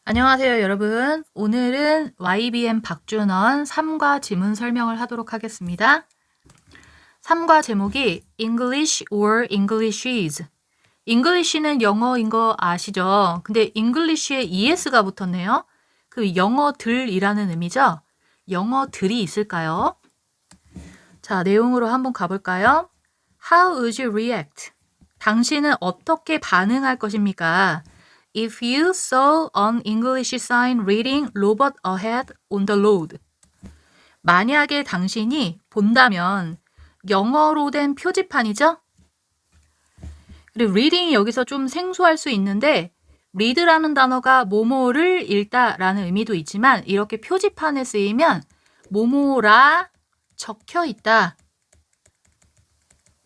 안녕하세요, 여러분. 오늘은 YBM 박준원 3과 지문 설명을 하도록 하겠습니다. 3과 제목이 English or Englishes. English는 영어인 거 아시죠? 근데 English에 ES가 붙었네요. 그 영어들이라는 의미죠? 영어들이 있을까요? 자, 내용으로 한번 가볼까요? How would you react? 당신은 어떻게 반응할 것입니까? If you saw an English sign reading robot ahead on the road. 만약에 당신이 본다면 영어로 된 표지판이죠? 그리고 reading이 여기서 좀 생소할 수 있는데 read라는 단어가 뭐뭐를 읽다라는 의미도 있지만 이렇게 표지판에 쓰이면 뭐뭐라 적혀 있다.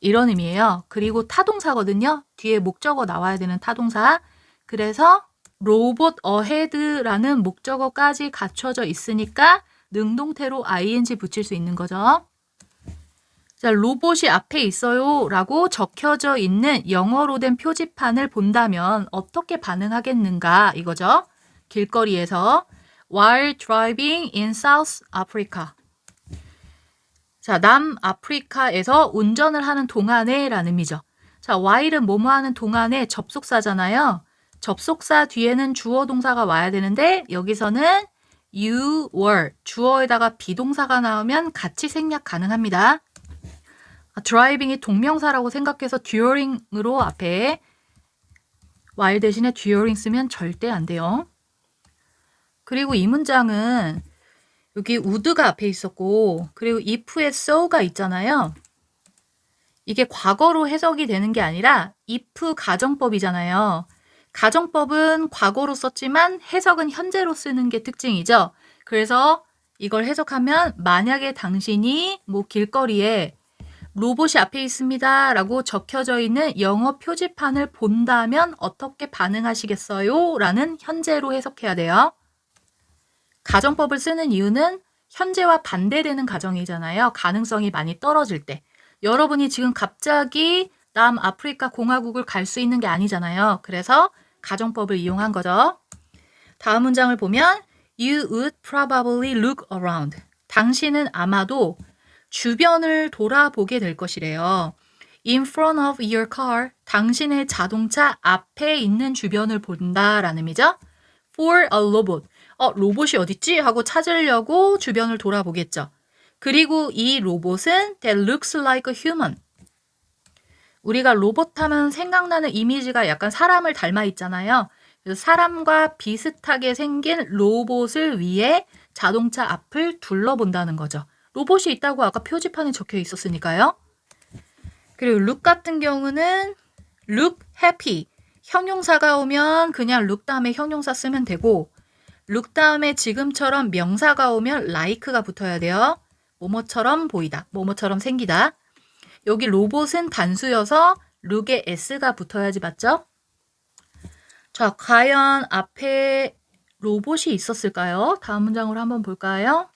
이런 의미예요. 그리고 타동사거든요. 뒤에 목적어 나와야 되는 타동사. 그래서 로봇 어헤드라는 목적어까지 갖춰져 있으니까 능동태로 ing 붙일 수 있는 거죠. 자, 로봇이 앞에 있어요 라고 적혀져 있는 영어로 된 표지판을 본다면 어떻게 반응하겠는가 이거죠. 길거리에서 while driving in South Africa. 자, 남아프리카에서 운전을 하는 동안에 라는 의미죠. 자, while은 뭐뭐 하는 동안에 접속사잖아요. 접속사 뒤에는 주어 동사가 와야 되는데 여기서는 you were 주어에다가 비동사가 나오면 같이 생략 가능합니다. driving이 동명사라고 생각해서 during으로 앞에 while 대신에 during 쓰면 절대 안 돼요. 그리고 이 문장은 여기 would가 앞에 있었고 그리고 if에 so가 있잖아요. 이게 과거로 해석이 되는 게 아니라 if 가정법이잖아요. 가정법은 과거로 썼지만 해석은 현재로 쓰는 게 특징이죠. 그래서 이걸 해석하면 만약에 당신이 뭐 길거리에 로봇이 앞에 있습니다 라고 적혀져 있는 영어 표지판을 본다면 어떻게 반응하시겠어요? 라는 현재로 해석해야 돼요. 가정법을 쓰는 이유는 현재와 반대되는 가정이잖아요. 가능성이 많이 떨어질 때. 여러분이 지금 갑자기 남아프리카 공화국을 갈 수 있는 게 아니잖아요. 그래서 가정법을 이용한 거죠. 다음 문장을 보면 You would probably look around. 당신은 아마도 주변을 돌아보게 될 것이래요. In front of your car. 당신의 자동차 앞에 있는 주변을 본다라는 의미죠. For a robot. 로봇이 어딨지? 하고 찾으려고 주변을 돌아보겠죠. 그리고 이 로봇은 that looks like a human. 우리가 로봇 하면 생각나는 이미지가 약간 사람을 닮아 있잖아요. 그래서 사람과 비슷하게 생긴 로봇을 위해 자동차 앞을 둘러본다는 거죠. 로봇이 있다고 아까 표지판에 적혀 있었으니까요. 그리고 look 같은 경우는 look happy. 형용사가 오면 그냥 look 다음에 형용사 쓰면 되고 look 다음에 지금처럼 명사가 오면 like가 붙어야 돼요. 뭐뭐처럼 보이다. 뭐뭐처럼 생기다. 여기 로봇은 단수여서 look에 s가 붙어야지 맞죠? 자, 과연 앞에 로봇이 있었을까요? 다음 문장으로 한번 볼까요?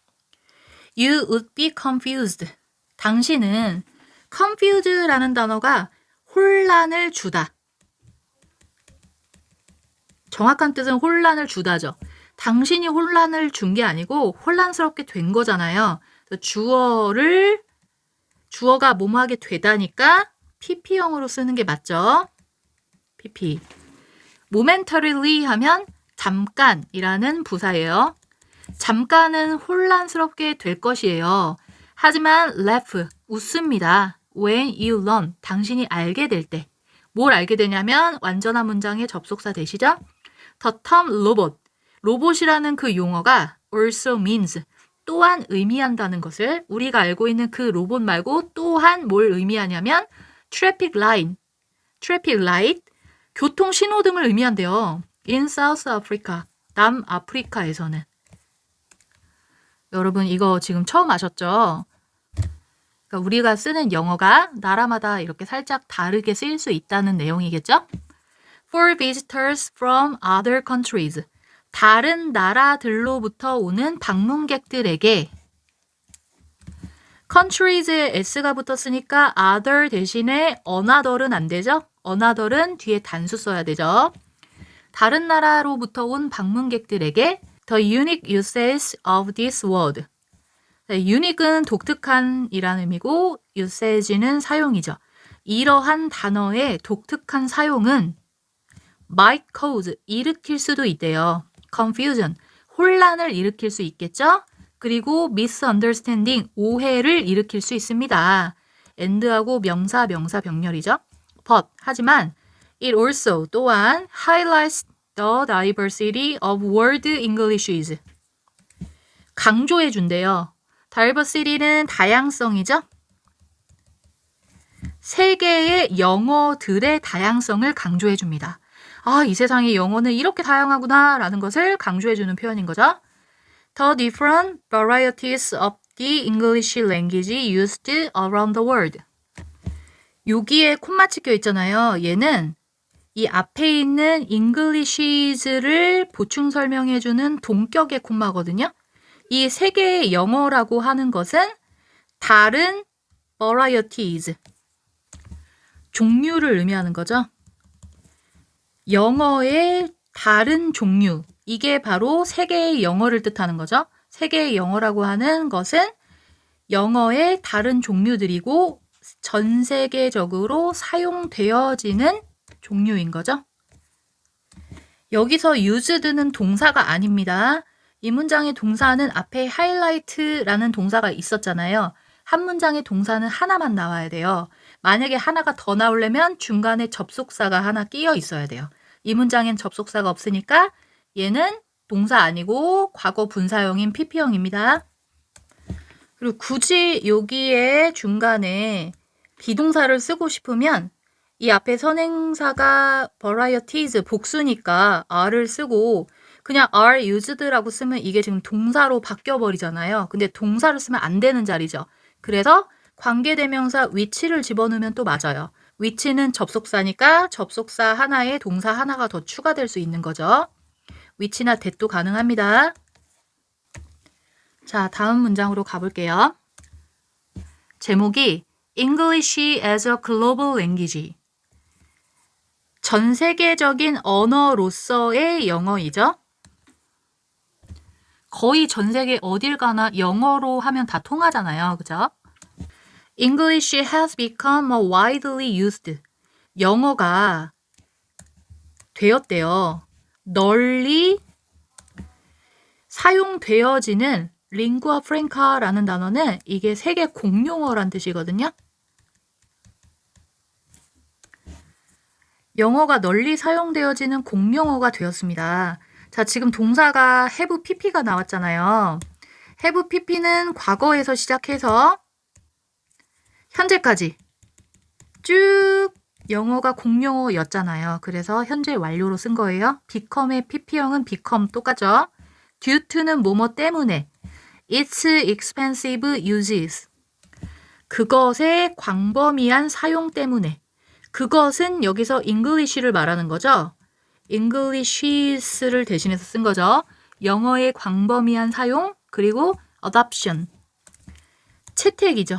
You would be confused. 당신은 confused라는 단어가 혼란을 주다. 정확한 뜻은 혼란을 주다죠. 당신이 혼란을 준 게 아니고 혼란스럽게 된 거잖아요. 주어가 뭐뭐하게 되다니까 pp형으로 쓰는 게 맞죠? pp. momentarily 하면 잠깐이라는 부사예요. 잠깐은 혼란스럽게 될 것이에요. 하지만 laugh, 웃습니다. When you learn, 당신이 알게 될 때. 뭘 알게 되냐면 완전한 문장의 접속사 되시죠? The term robot, 로봇이라는 그 용어가 also means, 또한 의미한다는 것을 우리가 알고 있는 그 로봇 말고 또한 뭘 의미하냐면 traffic light, 교통 신호등을 의미한대요. In South Africa, 남아프리카에서는. 여러분 이거 지금 처음 아셨죠? 그러니까 우리가 쓰는 영어가 나라마다 이렇게 살짝 다르게 쓰일 수 있다는 내용이겠죠? For visitors from other countries. 다른 나라들로부터 오는 방문객들에게 countries에 s가 붙었으니까 other 대신에 another은 안 되죠? another은 뒤에 단수 써야 되죠? 다른 나라로부터 온 방문객들에게 the unique usage of this word. unique은 독특한이라는 의미고 usage는 사용이죠. 이러한 단어의 독특한 사용은 might cause, 일으킬 수도 있대요. confusion, 혼란을 일으킬 수 있겠죠? 그리고 misunderstanding, 오해를 일으킬 수 있습니다. and하고 명사, 병렬이죠. but, 하지만 it also, 또한 highlights the diversity of world Englishes. 강조해 준대요. diversity는 다양성이죠. 세계의 영어들의 다양성을 강조해 줍니다. 아, 이 세상의 영어는 이렇게 다양하구나 라는 것을 강조해 주는 표현인 거죠. The different varieties of the English language used around the world. 여기에 콤마 찍혀 있잖아요. 얘는 이 앞에 있는 Englishes를 보충 설명해 주는 동격의 콤마거든요. 이 세 개의 영어라고 하는 것은 다른 varieties, 종류를 의미하는 거죠. 영어의 다른 종류, 이게 바로 세 개의 영어를 뜻하는 거죠. 세 개의 영어라고 하는 것은 영어의 다른 종류들이고 전 세계적으로 사용되어지는 종류인 거죠. 여기서 used는 동사가 아닙니다. 이 문장의 동사는 앞에 highlight라는 동사가 있었잖아요. 한 문장의 동사는 하나만 나와야 돼요. 만약에 하나가 더 나오려면 중간에 접속사가 하나 끼어 있어야 돼요. 이 문장엔 접속사가 없으니까 얘는 동사 아니고 과거 분사형인 PP형입니다. 그리고 굳이 여기에 중간에 비동사를 쓰고 싶으면 이 앞에 선행사가 varieties, 복수니까 are를 쓰고 그냥 are used라고 쓰면 이게 지금 동사로 바뀌어버리잖아요. 근데 동사를 쓰면 안 되는 자리죠. 그래서 관계대명사 which를 집어넣으면 또 맞아요. which는 접속사니까 접속사 하나에 동사 하나가 더 추가될 수 있는 거죠. which나 that도 가능합니다. 자, 다음 문장으로 가볼게요. 제목이 English as a Global Language. 전 세계적인 언어로서의 영어이죠. 거의 전 세계 어딜 가나 영어로 하면 다 통하잖아요. 그죠? English has become a widely used. 영어가 되었대요. 널리 사용되어지는 lingua franca라는 단어는 이게 세계 공용어란 뜻이거든요. 영어가 널리 사용되어지는 공용어가 되었습니다. 자, 지금 동사가 have pp가 나왔잖아요. have pp는 과거에서 시작해서 현재까지 쭉 영어가 공용어였잖아요. 그래서 현재 완료로 쓴 거예요. become의 pp형은 become 똑같죠. due to는 뭐뭐 때문에, its expensive uses, 그것의 광범위한 사용 때문에, 그것은 여기서 English를 말하는 거죠. Englishes를 대신해서 쓴 거죠. 영어의 광범위한 사용, 그리고 adoption, 채택이죠.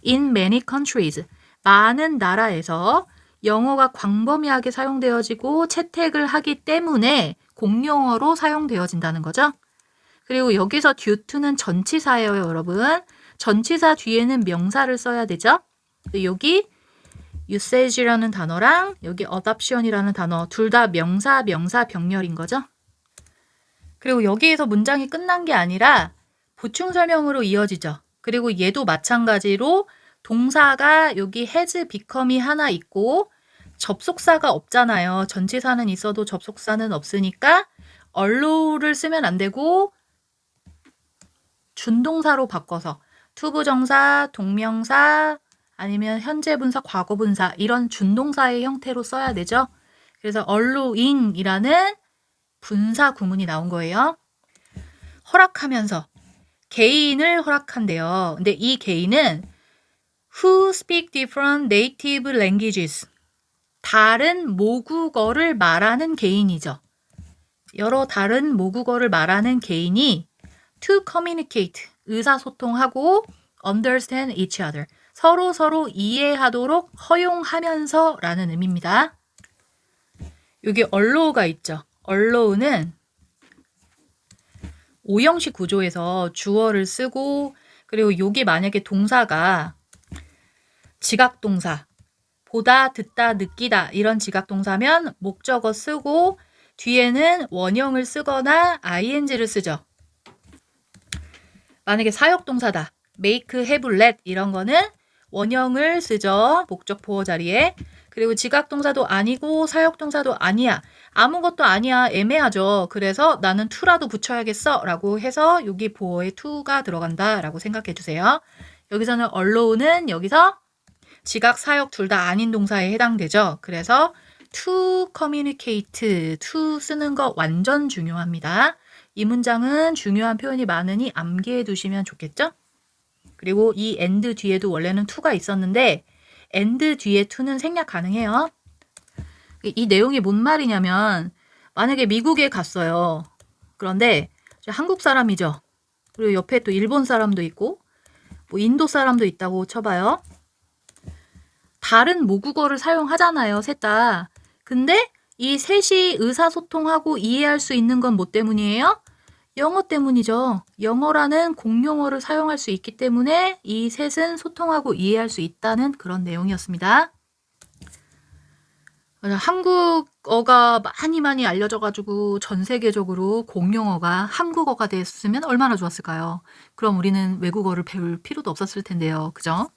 In many countries, 많은 나라에서 영어가 광범위하게 사용되어지고 채택을 하기 때문에 공용어로 사용되어진다는 거죠. 그리고 여기서 due to는 전치사예요, 여러분. 전치사 뒤에는 명사를 써야 되죠. 여기 usage라는 단어랑 여기 adoption이라는 단어 둘 다 명사, 병렬인 거죠. 그리고 여기에서 문장이 끝난 게 아니라 보충 설명으로 이어지죠. 그리고 얘도 마찬가지로 동사가 여기 has, become이 하나 있고 접속사가 없잖아요. 전치사는 있어도 접속사는 없으니까 allow를 쓰면 안 되고 준동사로 바꿔서 투부정사, 동명사, 아니면 현재 분사, 과거 분사 이런 준동사의 형태로 써야 되죠. 그래서 allowing이라는 분사 구문이 나온 거예요. 허락하면서 개인을 허락한대요. 근데 이 개인은 who speak different native languages, 다른 모국어를 말하는 개인이죠. 여러 다른 모국어를 말하는 개인이 to communicate, 의사소통하고 understand each other, 서로 이해하도록 허용하면서 라는 의미입니다. 여기 allow가 있죠. allow는 오형식 구조에서 주어를 쓰고 그리고 여기 만약에 동사가 지각동사 보다, 듣다, 느끼다 이런 지각동사면 목적어 쓰고 뒤에는 원형을 쓰거나 ing를 쓰죠. 만약에 사역동사다. make, have, let 이런 거는 원형을 쓰죠. 목적 보어 자리에. 그리고 지각동사도 아니고 사역동사도 아니야. 아무것도 아니야. 애매하죠. 그래서 나는 to라도 붙여야겠어 라고 해서 여기 보어에 to가 들어간다 라고 생각해 주세요. 여기서는 allow는 여기서 지각, 사역 둘 다 아닌 동사에 해당되죠. 그래서 to communicate, to 쓰는 거 완전 중요합니다. 이 문장은 중요한 표현이 많으니 암기해 두시면 좋겠죠? 그리고 이 and 뒤에도 원래는 to가 있었는데 and 뒤에 to는 생략 가능해요. 이 내용이 뭔 말이냐면 만약에 미국에 갔어요. 그런데 한국 사람이죠. 그리고 옆에 또 일본 사람도 있고 뭐 인도 사람도 있다고 쳐봐요. 다른 모국어를 사용하잖아요. 셋 다. 근데 이 셋이 의사소통하고 이해할 수 있는 건 뭐 때문이에요? 영어 때문이죠. 영어라는 공용어를 사용할 수 있기 때문에 이 셋은 소통하고 이해할 수 있다는 그런 내용이었습니다. 한국어가 많이 알려져가지고 전 세계적으로 공용어가 한국어가 됐으면 얼마나 좋았을까요? 그럼 우리는 외국어를 배울 필요도 없었을 텐데요. 그죠?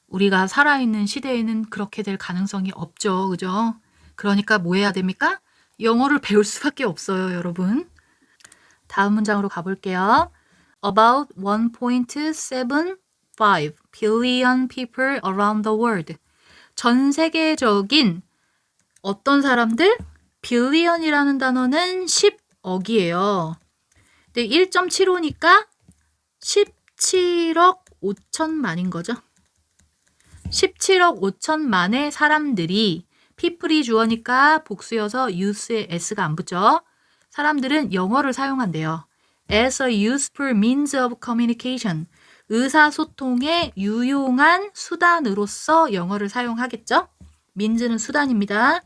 우리가 살아있는 시대에는 그렇게 될 가능성이 없죠. 그죠? 그러니까 뭐 해야 됩니까? 영어를 배울 수밖에 없어요, 여러분. 다음 문장으로 가볼게요. About 1.75 billion people around the world. 전 세계적인 어떤 사람들? billion이라는 단어는 10억이에요. 근데 1.75니까 17억 5천만인 거죠. 17억 5천만의 사람들이 people이 주어니까 복수여서 use에 s가 안 붙죠. 사람들은 영어를 사용한대요. as a useful means of communication. 의사소통의 유용한 수단으로서 영어를 사용하겠죠. means는 수단입니다.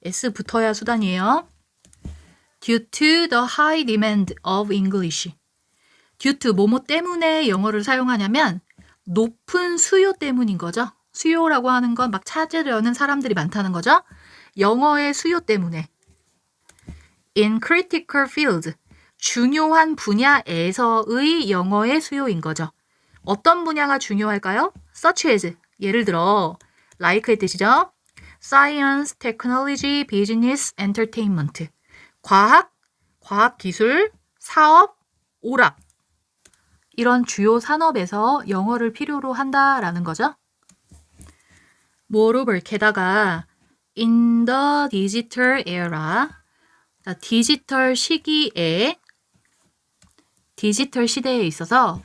s 붙어야 수단이에요. due to the high demand of English. due to 뭐뭐 때문에 영어를 사용하냐면 높은 수요 때문인 거죠. 수요라고 하는 건 막 찾으려는 사람들이 많다는 거죠. 영어의 수요 때문에. In critical field, 중요한 분야에서의 영어의 수요인 거죠. 어떤 분야가 중요할까요? Such as, 예를 들어 like의 뜻이죠. Science, technology, business, entertainment. 과학, 과학기술, 사업, 오락. 이런 주요 산업에서 영어를 필요로 한다라는 거죠. Moreover, 게다가 in the digital era, 디지털 시기에, 디지털 시대에 있어서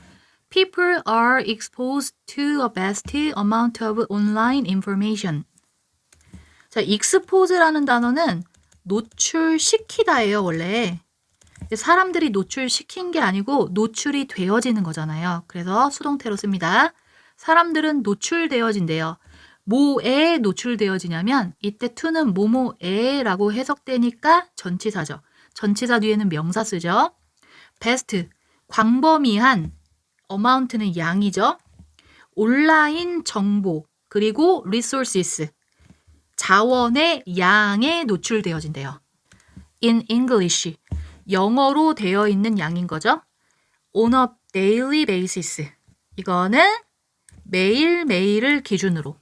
people are exposed to a vast amount of online information. 자, expose라는 단어는 노출시키다예요, 원래. 사람들이 노출시킨 게 아니고 노출이 되어지는 거잖아요. 그래서 수동태로 씁니다. 사람들은 노출되어진대요. 뭐에 노출되어지냐면 이때 to는 뭐뭐에라고 해석되니까 전치사죠. 전치사 뒤에는 명사 쓰죠. best, 광범위한, amount는 양이죠. 온라인 정보, 그리고 resources, 자원의 양에 노출되어진대요. in English, 영어로 되어 있는 양인 거죠. on a daily basis. 이거는 매일매일을 기준으로.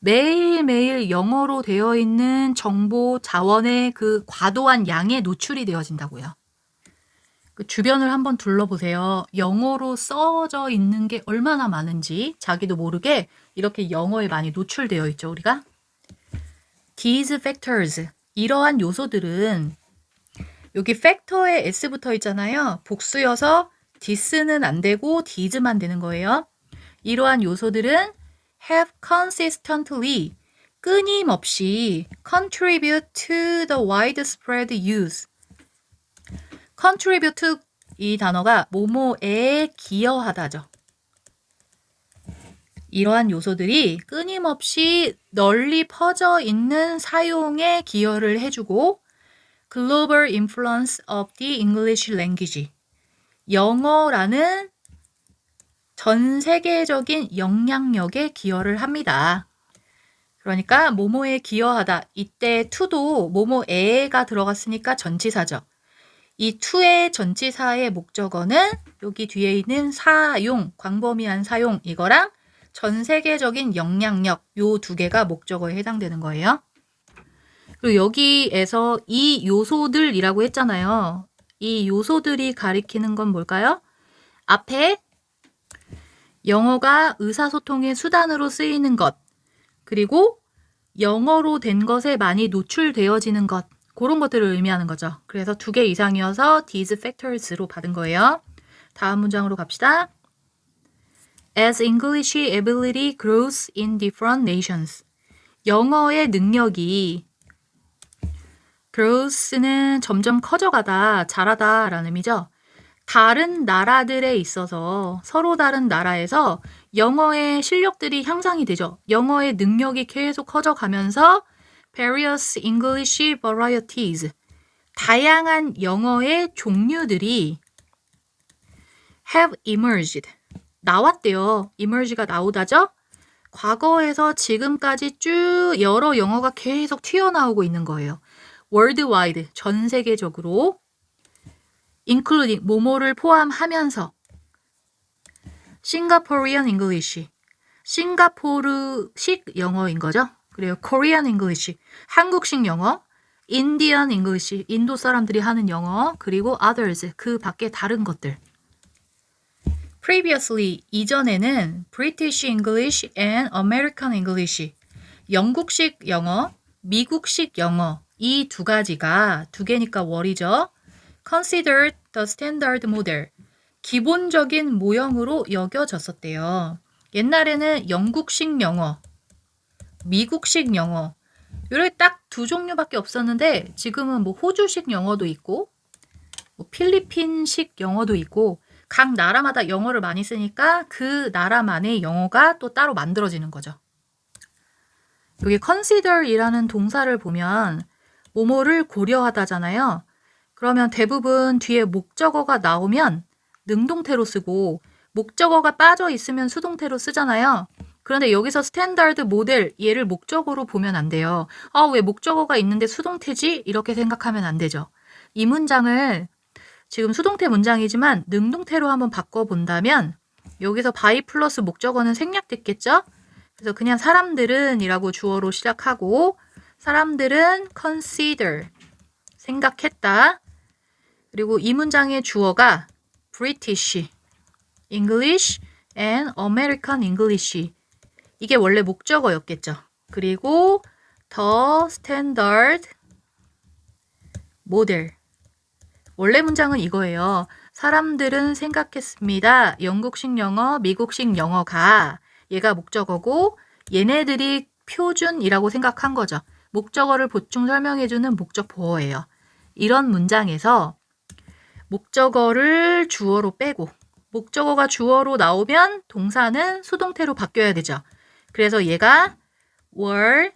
매일매일 영어로 되어 있는 정보 자원의 그 과도한 양에 노출이 되어진다고요. 그 주변을 한번 둘러보세요. 영어로 써져 있는 게 얼마나 많은지 자기도 모르게 이렇게 영어에 많이 노출되어 있죠, 우리가. These factors, 이러한 요소들은 여기 팩터에 s 붙어 있잖아요. 복수여서 this는 안 되고 these만 되는 거예요. 이러한 요소들은 have consistently, 끊임없이 contribute to the widespread use. contribute to 이 단어가 뭐뭐에 기여하다죠. 이러한 요소들이 끊임없이 널리 퍼져 있는 사용에 기여를 해주고 Global Influence of the English Language 영어라는 전 세계적인 영향력에 기여를 합니다. 그러니까 뭐뭐에 기여하다. 이때 to도 뭐뭐에가 들어갔으니까 전치사죠. 이 to의 전치사의 목적어는 여기 뒤에 있는 사용, 광범위한 사용 이거랑 전 세계적인 영향력 요 두 개가 목적어에 해당되는 거예요. 그리고 여기에서 이 요소들이라고 했잖아요. 이 요소들이 가리키는 건 뭘까요? 앞에 영어가 의사소통의 수단으로 쓰이는 것, 그리고 영어로 된 것에 많이 노출되어지는 것, 그런 것들을 의미하는 거죠. 그래서 2개 이상이어서 these factors로 받은 거예요. 다음 문장으로 갑시다. As English ability grows in different nations. 영어의 능력이 grows는 점점 커져가다, 자라다 라는 의미죠. 다른 나라들에 있어서 서로 다른 나라에서 영어의 실력들이 향상이 되죠. 영어의 능력이 계속 커져가면서 various English varieties 다양한 영어의 종류들이 have emerged 나왔대요. emerge가 나오다죠. 과거에서 지금까지 쭉 여러 영어가 계속 튀어나오고 있는 거예요. worldwide 전 세계적으로 including 뭐뭐를 포함하면서 Singaporean English 싱가포르식 영어인 거죠. 그리고 Korean English 한국식 영어, Indian English 인도 사람들이 하는 영어, 그리고 others 그 밖에 다른 것들. Previously 이전에는 British English and American English 영국식 영어, 미국식 영어 이 두 가지가 두 개니까 월이죠. Considered the standard model 기본적인 모형으로 여겨졌었대요. 옛날에는 영국식 영어, 미국식 영어 이렇게 딱 두 종류밖에 없었는데 지금은 뭐 호주식 영어도 있고 뭐 필리핀식 영어도 있고 각 나라마다 영어를 많이 쓰니까 그 나라만의 영어가 또 따로 만들어지는 거죠. 여기 consider이라는 동사를 보면 뭐뭐를 고려하다잖아요. 그러면 대부분 뒤에 목적어가 나오면 능동태로 쓰고 목적어가 빠져 있으면 수동태로 쓰잖아요. 그런데 여기서 스탠다드 모델 얘를 목적어로 보면 안 돼요. 왜 목적어가 있는데 수동태지? 이렇게 생각하면 안 되죠. 이 문장을 지금 수동태 문장이지만 능동태로 한번 바꿔본다면 여기서 by 플러스 목적어는 생략됐겠죠? 그래서 그냥 사람들은 이라고 주어로 시작하고 사람들은 consider 생각했다. 그리고 이 문장의 주어가 British English and American English 이게 원래 목적어였겠죠. 그리고 the standard model 원래 문장은 이거예요. 사람들은 생각했습니다. 영국식 영어, 미국식 영어가 얘가 목적어고 얘네들이 표준이라고 생각한 거죠. 목적어를 보충 설명해주는 목적 보어예요. 이런 문장에서 목적어를 주어로 빼고 목적어가 주어로 나오면 동사는 수동태로 바뀌어야 되죠. 그래서 얘가 were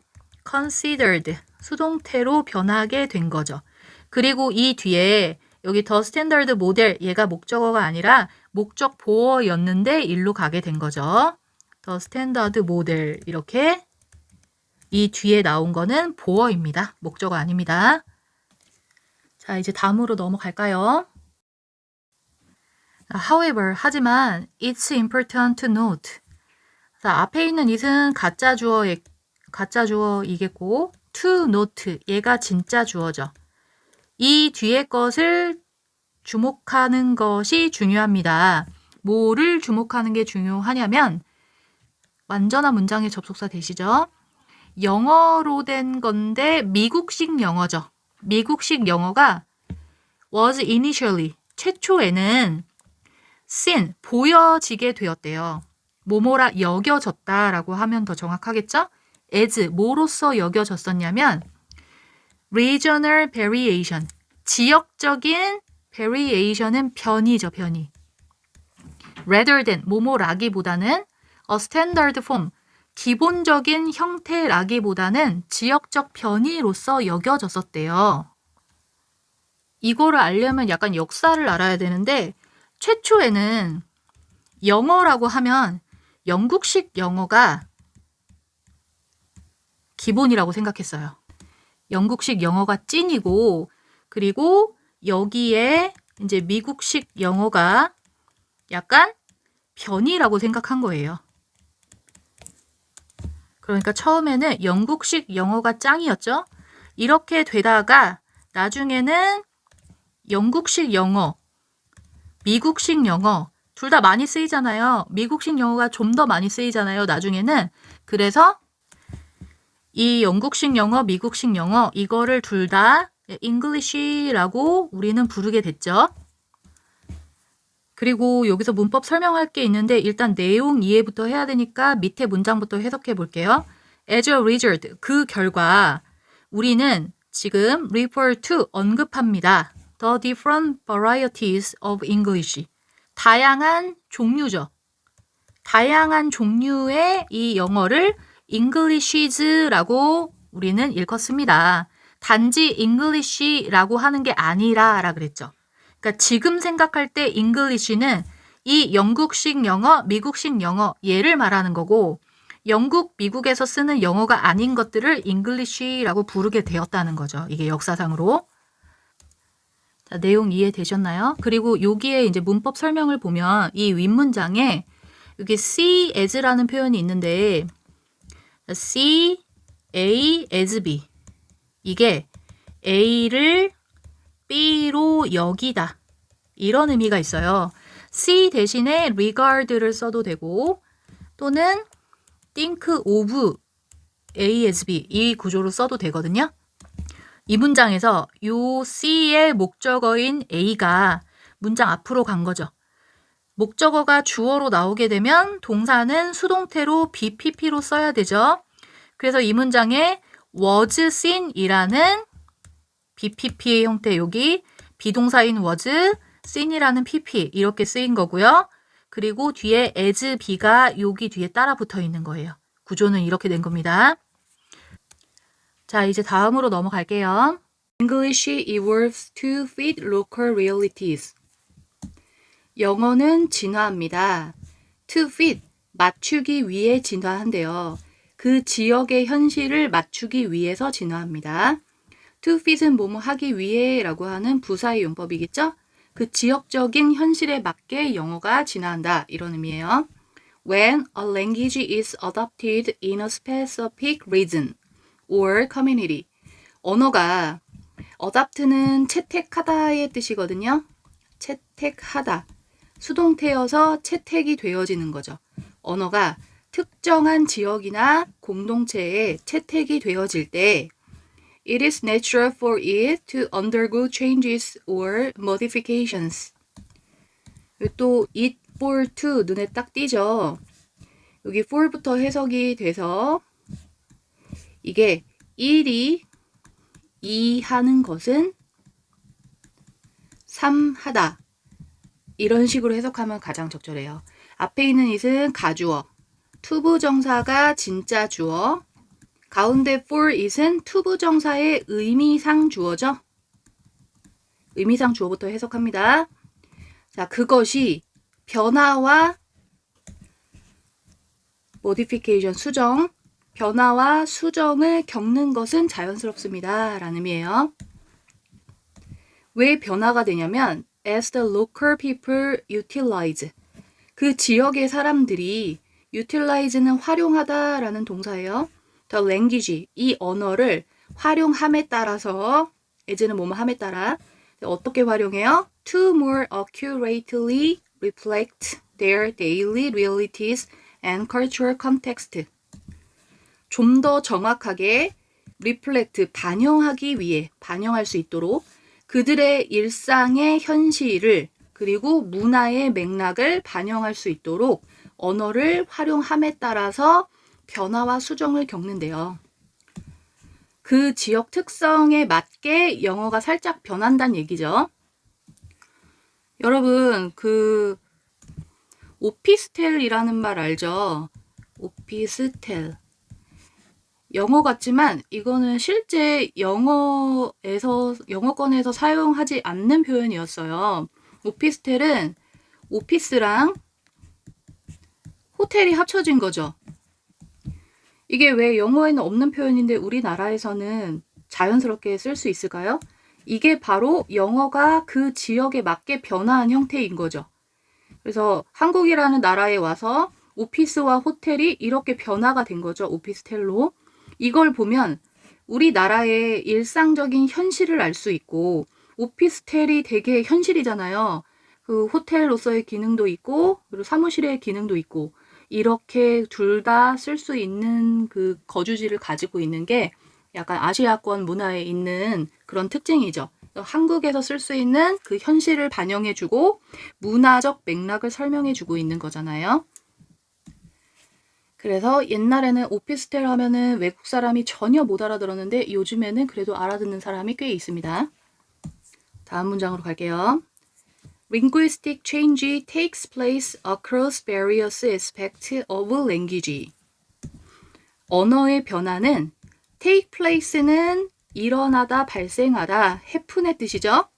considered 수동태로 변하게 된 거죠. 그리고 이 뒤에 여기 더 스탠다드 모델 얘가 목적어가 아니라 목적 보어였는데 일로 가게 된 거죠. 더 스탠다드 모델 이렇게 이 뒤에 나온 거는 보어입니다. 목적어 아닙니다. 자, 이제 다음으로 넘어갈까요? However, 하지만 it's important to note. 자, 앞에 있는 it은 가짜 주어이겠고 to note 얘가 진짜 주어죠. 이 뒤에 것을 주목하는 것이 중요합니다. 뭐를 주목하는 게 중요하냐면 완전한 문장의 접속사 되시죠? 영어로 된 건데 미국식 영어죠. 미국식 영어가 was initially 최초에는 seen 보여지게 되었대요. 뭐뭐라 여겨졌다라고 하면 더 정확하겠죠? as 뭐로서 여겨졌었냐면 regional variation 지역적인 variation은 변이죠, 변이. rather than 뭐뭐라기보다는 a standard form, 기본적인 형태라기보다는 지역적 변이로서 여겨졌었대요. 이거를 알려면 약간 역사를 알아야 되는데 최초에는 영어라고 하면 영국식 영어가 기본이라고 생각했어요. 영국식 영어가 찐이고 그리고 여기에 이제 미국식 영어가 약간 변이라고 생각한 거예요. 그러니까 처음에는 영국식 영어가 짱이었죠. 이렇게 되다가 나중에는 영국식 영어, 미국식 영어 둘 다 많이 쓰이잖아요. 미국식 영어가 좀 더 많이 쓰이잖아요. 나중에는. 그래서 이 영국식 영어, 미국식 영어 이거를 둘 다 English라고 우리는 부르게 됐죠. 그리고 여기서 문법 설명할 게 있는데 일단 내용 이해부터 해야 되니까 밑에 문장부터 해석해 볼게요. As a result, 그 결과 우리는 지금 refer to, 언급합니다. The different varieties of English. 다양한 종류죠. 다양한 종류의 이 영어를 Englishes라고 우리는 일컫습니다. 단지 English라고 하는 게 아니라라 그랬죠. 그러니까 지금 생각할 때 English는 이 영국식 영어, 미국식 영어 얘를 말하는 거고 영국, 미국에서 쓰는 영어가 아닌 것들을 English라고 부르게 되었다는 거죠. 이게 역사상으로. 자, 내용 이해되셨나요? 그리고 여기에 이제 문법 설명을 보면 이 윗문장에 여기 see as라는 표현이 있는데 see A as B 이게 A를 B로 여기다 이런 의미가 있어요. see 대신에 regard를 써도 되고 또는 think of A as B 이 구조로 써도 되거든요. 이 문장에서 요 C의 목적어인 A가 문장 앞으로 간 거죠. 목적어가 주어로 나오게 되면 동사는 수동태로 BPP로 써야 되죠. 그래서 이 문장에 was seen이라는 BPP의 형태 여기 비동사인 was, seen이라는 PP 이렇게 쓰인 거고요. 그리고 뒤에 as B가 여기 뒤에 따라 붙어 있는 거예요. 구조는 이렇게 된 겁니다. 자, 이제 다음으로 넘어갈게요. English evolves to fit local realities. 영어는 진화합니다. To fit, 맞추기 위해 진화한대요. 그 지역의 현실을 맞추기 위해서 진화합니다. To fit은 뭐뭐 하기 위해 라고 하는 부사의 용법이겠죠? 그 지역적인 현실에 맞게 영어가 진화한다. 이런 의미예요. When a language is adopted in a specific region or community. 언어가 adopt는 채택하다의 뜻이거든요. 채택하다. 수동태여서 채택이 되어지는 거죠. 언어가 특정한 지역이나 공동체에 채택이 되어질 때 It is natural for it to undergo changes or modifications. 또 it for to 눈에 딱 띄죠. 여기 for부터 해석이 돼서 이게 일이 이하는 것은 삼하다. 이런 식으로 해석하면 가장 적절해요. 앞에 있는 it은 가주어, 투부정사가 진짜 주어, 가운데 for it은 투부정사의 의미상 주어죠. 의미상 주어부터 해석합니다. 자, 그것이 변화와 modification, 수정, 변화와 수정을 겪는 것은 자연스럽습니다. 라는 의미예요. 왜 변화가 되냐면 as the local people utilize. 그 지역의 사람들이 utilize는 활용하다 라는 동사예요. the language, 이 언어를 활용함에 따라서 as는 뭐뭐 함에 따라 어떻게 활용해요? to more accurately reflect their daily realities and cultural context. 좀 더 정확하게 reflect, 반영하기 위해, 반영할 수 있도록 그들의 일상의 현실을 그리고 문화의 맥락을 반영할 수 있도록 언어를 활용함에 따라서 변화와 수정을 겪는데요. 그 지역 특성에 맞게 영어가 살짝 변한다는 얘기죠. 여러분, 그 오피스텔이라는 말 알죠? 오피스텔. 영어 같지만 이거는 실제 영어권에서 사용하지 않는 표현이었어요. 오피스텔은 오피스랑 호텔이 합쳐진 거죠. 이게 왜 영어에는 없는 표현인데 우리나라에서는 자연스럽게 쓸 수 있을까요? 이게 바로 영어가 그 지역에 맞게 변화한 형태인 거죠. 그래서 한국이라는 나라에 와서 오피스와 호텔이 이렇게 변화가 된 거죠. 오피스텔로. 이걸 보면 우리나라의 일상적인 현실을 알 수 있고, 오피스텔이 되게 현실이잖아요. 그 호텔로서의 기능도 있고, 그리고 사무실의 기능도 있고, 이렇게 둘 다 쓸 수 있는 그 거주지를 가지고 있는 게 약간 아시아권 문화에 있는 그런 특징이죠. 한국에서 쓸 수 있는 그 현실을 반영해주고 문화적 맥락을 설명해주고 있는 거잖아요. 그래서 옛날에는 오피스텔 하면은 외국 사람이 전혀 못 알아들었는데 요즘에는 그래도 알아듣는 사람이 꽤 있습니다. 다음 문장으로 갈게요. Linguistic change takes place across various aspects of language. 언어의 변화는 take place는 일어나다, 발생하다, happen의 뜻이죠.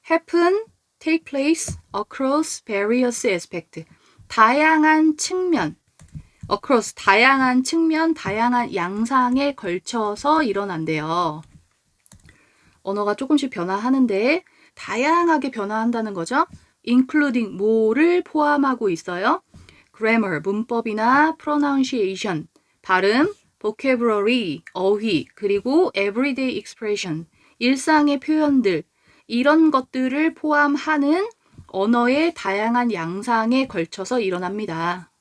happen, take place across various aspects. 다양한 측면, across, 다양한 측면, 다양한 양상에 걸쳐서 일어난대요. 언어가 조금씩 변화하는데 다양하게 변화한다는 거죠. including, 뭐를 포함하고 있어요? grammar, 문법이나 pronunciation, 발음, vocabulary, 어휘, 그리고 everyday expression, 일상의 표현들, 이런 것들을 포함하는 언어의 다양한 양상에 걸쳐서 일어납니다.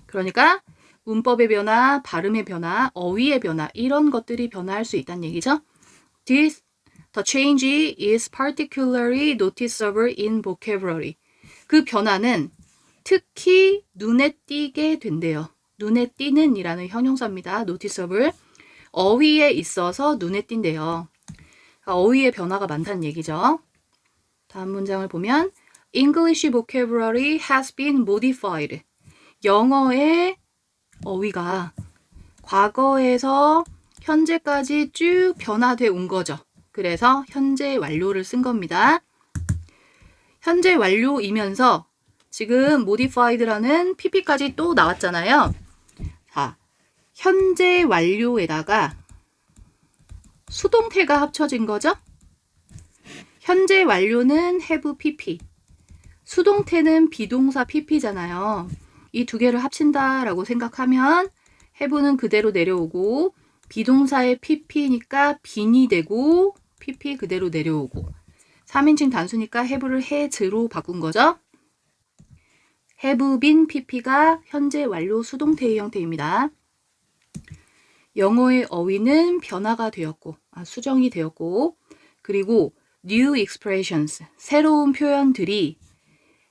그러니까 문법의 변화, 발음의 변화, 어휘의 변화, 이런 것들이 변화할 수 있다는 얘기죠. The change is particularly noticeable in vocabulary. 그 변화는 특히 눈에 띄게 된대요. 눈에 띄는 이라는 형용사입니다. noticeable. 어휘에 있어서 눈에 띈대요. 어휘의 변화가 많다는 얘기죠. 다음 문장을 보면 English vocabulary has been modified. 영어의 어휘가 과거에서 현재까지 쭉 변화돼 온 거죠. 그래서 현재 완료를 쓴 겁니다. 현재 완료이면서 지금 modified라는 pp까지 또 나왔잖아요. 자, 현재 완료에다가 수동태가 합쳐진 거죠. 현재 완료는 have pp, 수동태는 비동사 pp잖아요. 이 두 개를 합친다라고 생각하면 have는 그대로 내려오고 비동사의 pp니까 bean이 되고 pp 그대로 내려오고 3인칭 단수니까 have를 has로 바꾼 거죠. have been pp가 현재 완료 수동태의 형태입니다. 영어의 어휘는 변화가 되었고, 수정이 되었고, 그리고 new expressions, 새로운 표현들이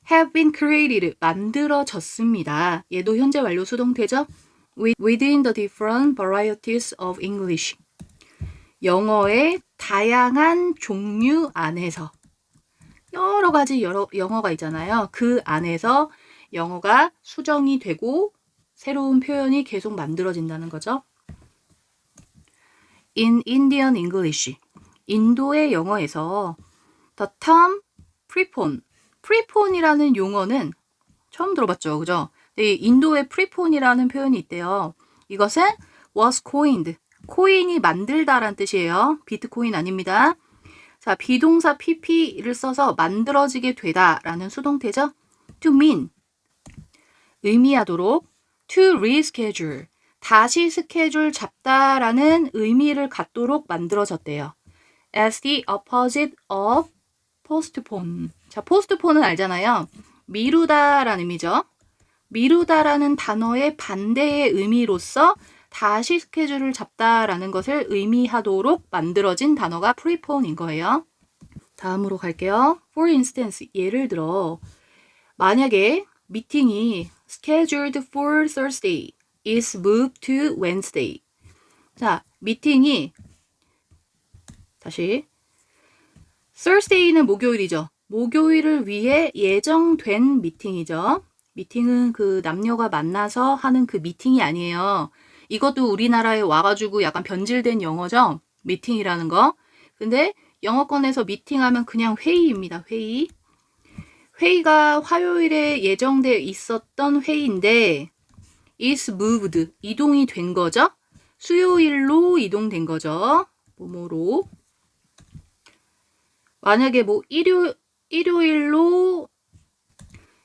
have been created, 만들어졌습니다. 얘도 현재 완료 수동태죠. Within the different varieties of English. 영어의 다양한 종류 안에서 여러 가지 영어가 있잖아요. 그 안에서 영어가 수정이 되고 새로운 표현이 계속 만들어진다는 거죠. In Indian English, 인도의 영어에서 the term prephone, prephon이라는 용어는 처음 들어봤죠, 그죠? 인도에 prephon이라는 표현이 있대요. 이것은 was coined, 코인이 만들다란 뜻이에요. 비트코인 아닙니다. 자, 비동사 pp를 써서 만들어지게 되다라는 수동태죠. to mean, 의미하도록, to reschedule, 다시 스케줄 잡다라는 의미를 갖도록 만들어졌대요. as the opposite of postpone. 자, postpone은 알잖아요. 미루다라는 의미죠. 미루다라는 단어의 반대의 의미로서 다시 스케줄을 잡다라는 것을 의미하도록 만들어진 단어가 prepone인 거예요. 다음으로 갈게요. For instance, 예를 들어 만약에 미팅이 scheduled for Thursday is moved to Wednesday. 자, 미팅이 다시 Thursday는 목요일이죠. 목요일을 위해 예정된 미팅이죠. 미팅은 그 남녀가 만나서 하는 그 미팅이 아니에요. 이것도 우리나라에 와가지고 약간 변질된 영어죠. 미팅이라는 거. 근데 영어권에서 미팅하면 그냥 회의입니다. 회의. 회의가 화요일에 예정돼 있었던 회의인데 is moved. 이동이 된 거죠. 수요일로 이동된 거죠. 뭐뭐로. 만약에 뭐 일요일로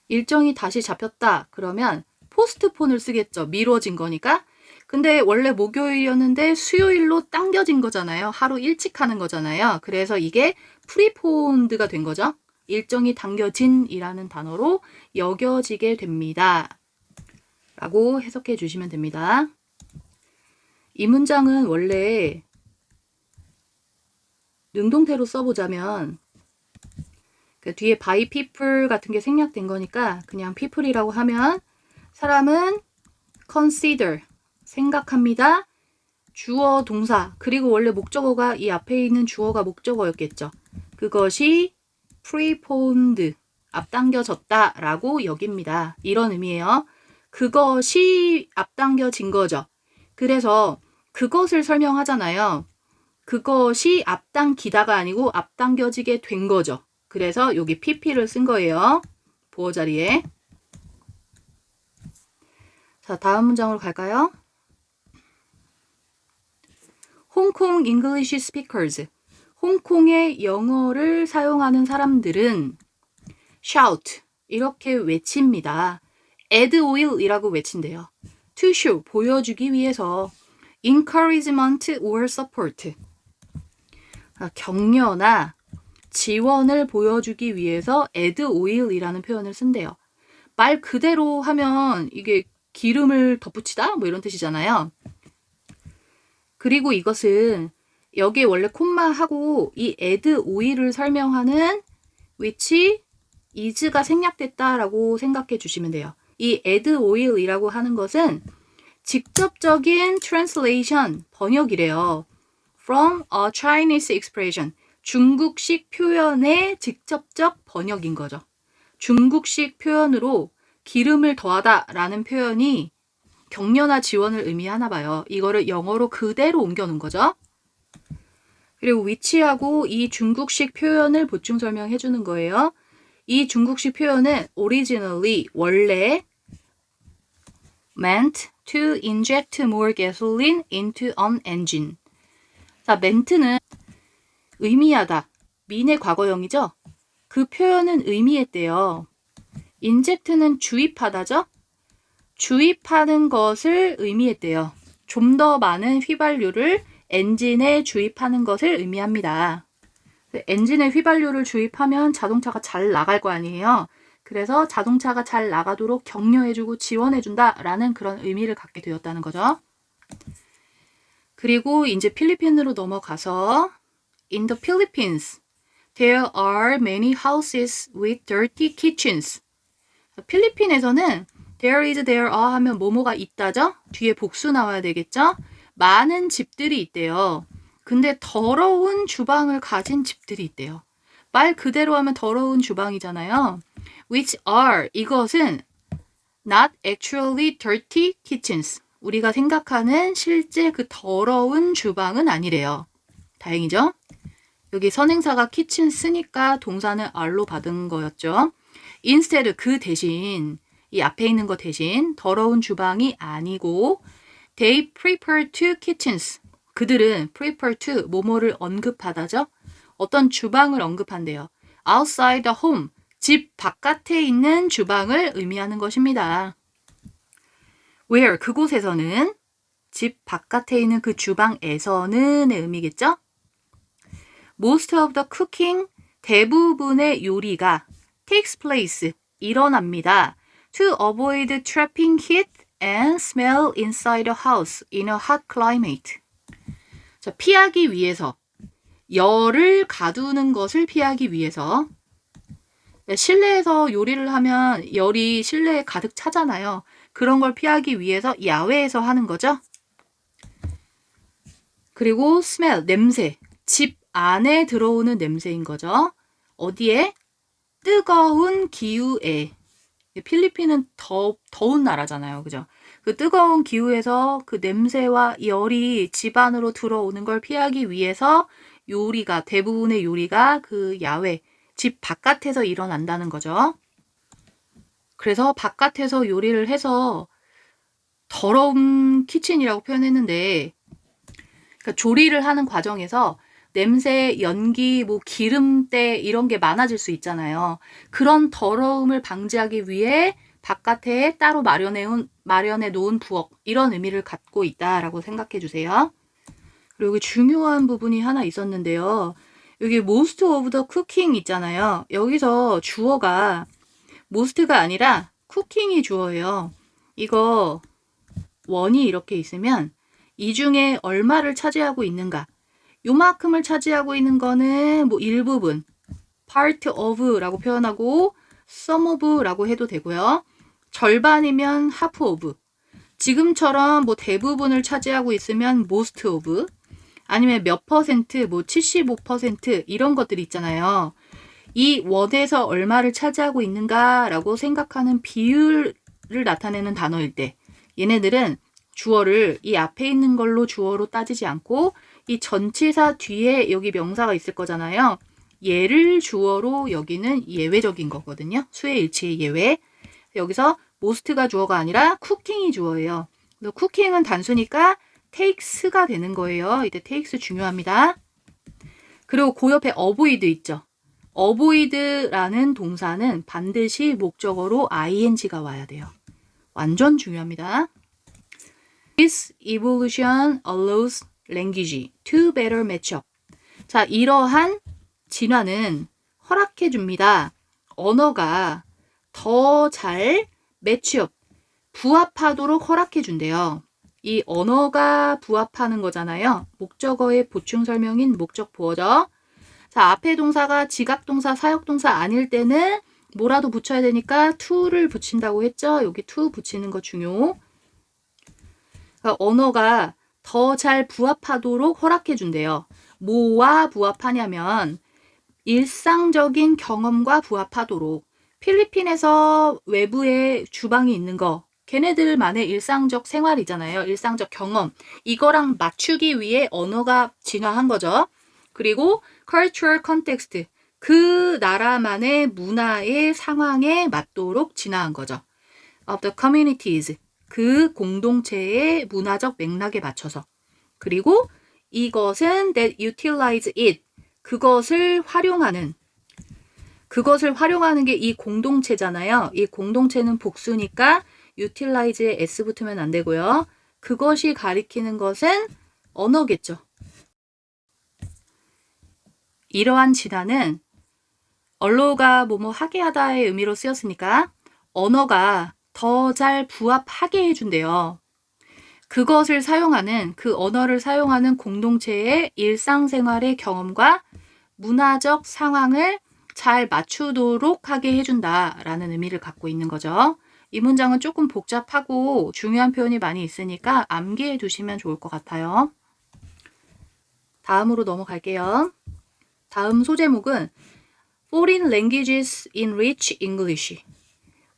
일정이 다시 잡혔다. 그러면 포스트폰을 쓰겠죠. 미뤄진 거니까. 근데 원래 목요일이었는데 수요일로 당겨진 거잖아요. 하루 일찍 하는 거잖아요. 그래서 이게 프리폰드가 된 거죠. 일정이 당겨진이라는 단어로 여겨지게 됩니다. 라고 해석해 주시면 됩니다. 이 문장은 원래 능동태로 써보자면 그 뒤에 by people 같은 게 생략된 거니까 그냥 people이라고 하면 사람은 consider, 생각합니다. 주어, 동사, 그리고 원래 목적어가 이 앞에 있는 주어가 목적어였겠죠. 그것이 preponed, 앞당겨졌다 라고 여깁니다. 이런 의미예요. 그것이 앞당겨진 거죠. 그래서 그것을 설명하잖아요. 그것이 앞당기다가 아니고 앞당겨지게 된 거죠. 그래서 여기 pp를 쓴 거예요. 보어 자리에. 자, 다음 문장으로 갈까요? 홍콩 English speakers. 홍콩의 영어를 사용하는 사람들은 shout, 이렇게 외칩니다. add oil이라고 외친대요. to show, 보여주기 위해서. encouragement or support, 격려나 지원을 보여주기 위해서 add oil이라는 표현을 쓴대요. 말 그대로 하면 이게 기름을 덧붙이다? 뭐 이런 뜻이잖아요. 그리고 이것은 여기에 원래 콤마하고 이 add oil을 설명하는 which is가 생략됐다라고 생각해 주시면 돼요. 이 add oil이라고 하는 것은 직접적인 translation, 번역이래요. From a Chinese expression, 중국식 표현의 직접적 번역인 거죠. 중국식 표현으로 기름을 더하다 라는 표현이 격려나 지원을 의미하나 봐요. 이거를 영어로 그대로 옮겨놓은 거죠. 그리고 위치하고 이 중국식 표현을 보충 설명해 주는 거예요. 이 중국식 표현은 originally, 원래 meant to inject more gasoline into an engine. 자, meant는 의미하다, 미의 과거형이죠? 그 표현은 의미했대요. inject는 주입하다죠? 주입하는 것을 의미했대요. 좀 더 많은 휘발유를 엔진에 주입하는 것을 의미합니다. 엔진에 휘발유를 주입하면 자동차가 잘 나갈 거 아니에요. 그래서 자동차가 잘 나가도록 격려해주고 지원해준다 라는 그런 의미를 갖게 되었다는 거죠. 그리고 이제 필리핀으로 넘어가서 In the Philippines, there are many houses with dirty kitchens. 필리핀에서는 there is, there are 하면 뭐뭐가 있다죠? 뒤에 복수 나와야 되겠죠? 많은 집들이 있대요. 근데 더러운 주방을 가진 집들이 있대요. 말 그대로 하면 더러운 주방이잖아요. Which are, 이것은 not actually dirty kitchens. 우리가 생각하는 실제 그 더러운 주방은 아니래요. 다행이죠? 여기 선행사가 kitchen 쓰니까 동사는 are로 받은 거였죠. instead, 그 대신, 이 앞에 있는 거 대신 더러운 주방이 아니고 they prefer to kitchens. 그들은 prefer to, 뭐뭐를 언급하다죠. 어떤 주방을 언급한대요. outside the home, 집 바깥에 있는 주방을 의미하는 것입니다. where, 그곳에서는, 집 바깥에 있는 그 주방에서는의 의미겠죠. most of the cooking, 대부분의 요리가 takes place, 일어납니다. to avoid trapping heat and smell inside the house in a hot climate. 자, 피하기 위해서, 열을 가두는 것을 피하기 위해서. 실내에서 요리를 하면 열이 실내에 가득 차잖아요. 그런 걸 피하기 위해서 야외에서 하는 거죠. 그리고 smell, 냄새, 집 안에 들어오는 냄새인 거죠. 어디에? 뜨거운 기후에, 필리핀은 더운 나라잖아요. 그죠? 그 뜨거운 기후에서 그 냄새와 열이 집 안으로 들어오는 걸 피하기 위해서 대부분의 요리가 그 야외, 집 바깥에서 일어난다는 거죠. 그래서 바깥에서 요리를 해서 더러운 키친이라고 표현했는데, 그러니까 조리를 하는 과정에서 냄새, 연기, 뭐 기름때 이런 게 많아질 수 있잖아요. 그런 더러움을 방지하기 위해 바깥에 따로 마련해 놓은 부엌, 이런 의미를 갖고 있다라고 생각해 주세요. 그리고 여기 중요한 부분이 하나 있었는데요. 여기 most of the cooking 있잖아요. 여기서 주어가 most가 아니라 cooking이 주어예요. 이거 원이 이렇게 있으면 이 중에 얼마를 차지하고 있는가? 요만큼을 차지하고 있는 거는 뭐 일부분, part of라고 표현하고 some of라고 해도 되고요. 절반이면 half of. 지금처럼 뭐 대부분을 차지하고 있으면 most of. 아니면 몇 퍼센트, 뭐 75% 이런 것들이 있잖아요. 이 원에서 얼마를 차지하고 있는가라고 생각하는 비율을 나타내는 단어일 때 얘네들은 주어를 이 앞에 있는 걸로 주어로 따지지 않고 이 전치사 뒤에 여기 명사가 있을 거잖아요. 얘를 주어로 여기는 예외적인 거거든요. 수의 일치의 예외. 여기서 most가 주어가 아니라 cooking이 주어예요. 그래서 cooking은 단수니까 takes가 되는 거예요. 이때 takes 중요합니다. 그리고 그 옆에 avoid 있죠. avoid라는 동사는 반드시 목적어로 ing가 와야 돼요. 완전 중요합니다. This evolution allows language to better match up. 자, 이러한 진화는 허락해 줍니다. 언어가 더 잘 match up, 부합하도록 허락해 준대요. 이 언어가 부합하는 거잖아요. 목적어의 보충 설명인 목적 보어죠. 자, 앞에 동사가 지각동사, 사역동사 아닐 때는 뭐라도 붙여야 되니까 to를 붙인다고 했죠. 여기 to 붙이는 거 중요. 그러니까 언어가 더 잘 부합하도록 허락해 준대요. 뭐와 부합하냐면 일상적인 경험과 부합하도록. 필리핀에서 외부에 주방이 있는 거, 걔네들만의 일상적 생활이잖아요. 일상적 경험. 이거랑 맞추기 위해 언어가 진화한 거죠. 그리고 cultural context. 그 나라만의 문화의 상황에 맞도록 진화한 거죠. of the communities. 그 공동체의 문화적 맥락에 맞춰서. 그리고 이것은 that utilize it. 그것을 활용하는 게 이 공동체잖아요. 이 공동체는 복수니까 utilize에 s 붙으면 안 되고요. 그것이 가리키는 것은 언어겠죠. 이러한 진화는 언어가 뭐뭐 하게 하다의 의미로 쓰였으니까 언어가 더 잘 부합하게 해준대요. 그것을 사용하는, 그 언어를 사용하는 공동체의 일상생활의 경험과 문화적 상황을 잘 맞추도록 하게 해준다라는 의미를 갖고 있는 거죠. 이 문장은 조금 복잡하고 중요한 표현이 많이 있으니까 암기해 두시면 좋을 것 같아요. 다음으로 넘어갈게요. 다음 소제목은 Foreign Languages Enrich English.